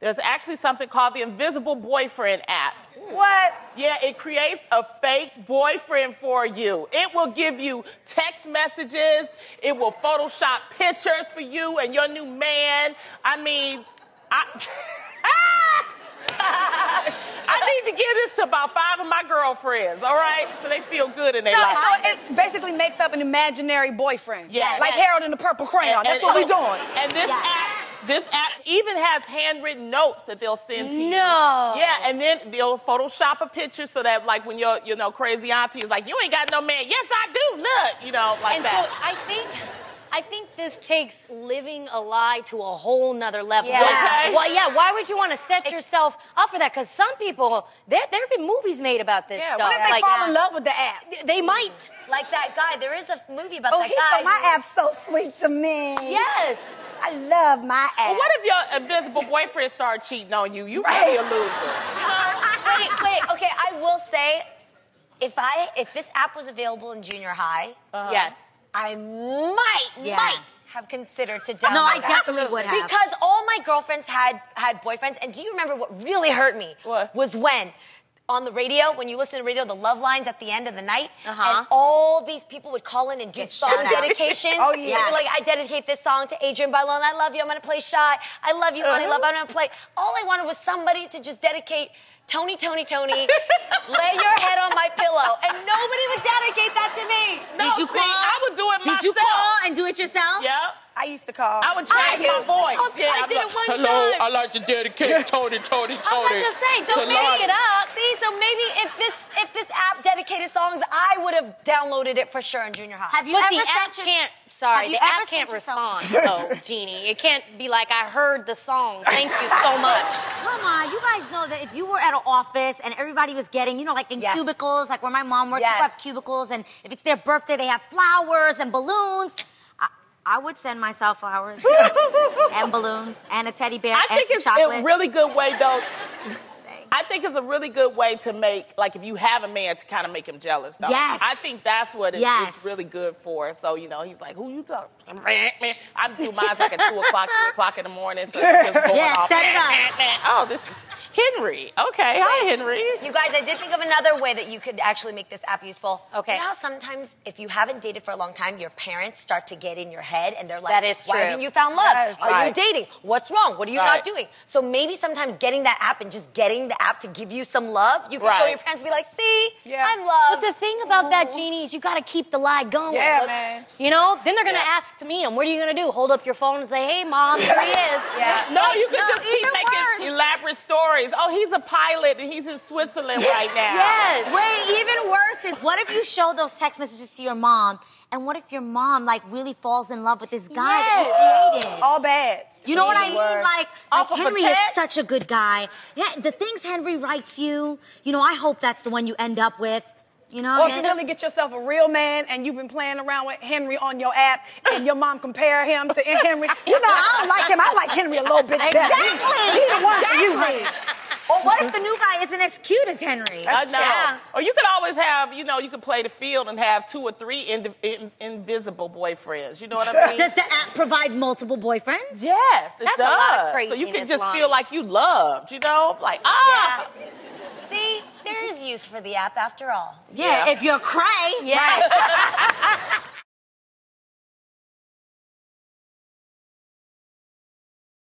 there's actually something called the Invisible Boyfriend app. What? Yeah, it creates a fake boyfriend for you. It will give you text messages. It will Photoshop pictures for you and your new man. I mean, I need to give this to about 5 of my girlfriends, all right? So they feel good in their life. So it basically makes up an imaginary boyfriend. Yeah. Like Harold in the Purple Crayon. That's what we're doing. And this app even has handwritten notes that they'll send to you. No. Yeah, and then they'll Photoshop a picture so that, like, when your, crazy auntie is like, you ain't got no man. Yes, I do. Look, like that. And so I think this takes living a lie to a whole nother level. Yeah. Okay. Well, yeah, why would you want to set yourself up for that? Because some people, there have been movies made about this stuff. What if they fall in love with the app? They might. Like that guy. There is a movie about that He guy. said, my app's so sweet to me. Yes. I love my app. Well, what if your invisible boyfriend started cheating on you? You really a loser. Wait, okay, I will say, if this app was available in junior high, Yes. I might have considered to download No, I it. definitely would have. Because all my girlfriends had boyfriends, and do you remember what really hurt me? What? Was when, on the radio, when you listen to radio, the love lines at the end of the night, Uh-huh. and all these people would call in and do song shout out. dedications. Oh, yeah. They were like, I dedicate this song to Adrian Bailon. I love you. I'm going to play Shy. I love you, Lonnie Love. I'm going to play. All I wanted was somebody to just dedicate Tony, lay your head on my pillow. And nobody would dedicate that to me. No, Did you see, call? I would do it myself. Did you call and do it yourself? Yeah. I used to call. I would change my voice. I did it one Hello, time. I'd like to dedicate Tony. I was about to say, to don't make Lonnie. it up. See, so maybe if this app dedicated songs, I would have downloaded it for sure in junior high. Have you But ever the app sent can't, Have you the ever app can't sent yourself- respond, though, Jeannie. It can't be like, I heard the song. Thank you so much. Come on, you guys know that if you were at an office and everybody was getting, like in Yes. cubicles, like where my mom worked, Yes. people have cubicles, and if it's their birthday, they have flowers and balloons. I would send myself flowers and balloons and a teddy bear I and think some it's chocolate. a really good way, though. Say. I think it's a really good way to make, like, if you have a man, to kind of make him jealous, though. Yes. I think that's what it's Yes. really good for. So, he's like, who you talking? I do mine like at 2 o'clock, 3 o'clock in the morning. So it's just going off. set it up. Oh, this is Henry. Okay, hi, Henry. You guys, I did think of another way that you could actually make this app useful. Okay. You know how sometimes if you haven't dated for a long time, your parents start to get in your head and they're like, That is why true. haven't you found love? Yes, Are you right. dating? What's wrong? What are you Right. not doing? So maybe sometimes getting that app and just getting the app to give you some love, you can show Right. your parents and be like, see, Yeah. I'm loved. But the thing about that, Jeannie, is you got to keep the lie going. Yeah, Look, man. Then they're going to ask to meet him. What are you going to do? Hold up your phone and say, hey, Mom, here he is. Yeah. No, you can No, just keep even making worse. elaborate stories. Oh, he's a pilot and he's in Switzerland right now. Yes. Wait, even worse is what if you show those text messages to your mom, and what if your mom really falls in love with this guy that you created? All bad. You know what I Even mean? worse. Like Off of a Henry is text? such a good guy. Yeah, the things Henry writes you, I hope that's the one you end up with. Or if you really get yourself a real man and you've been playing around with Henry on your app and your mom compare him to Henry, I don't like him. I like Henry a little bit better. Exactly. He the one for you, honey. Or what if the new guy isn't as cute as Henry? I know. Yeah. Or you could always have, you could play the field and have 2 or 3 invisible boyfriends. You know what I mean? Does the app provide multiple boyfriends? Yes, it That's a does. lot of So you craziness, can just Lonnie. feel like you loved, like, See, there is use for the app after all. Yeah, Yeah. if you're cray. Yes.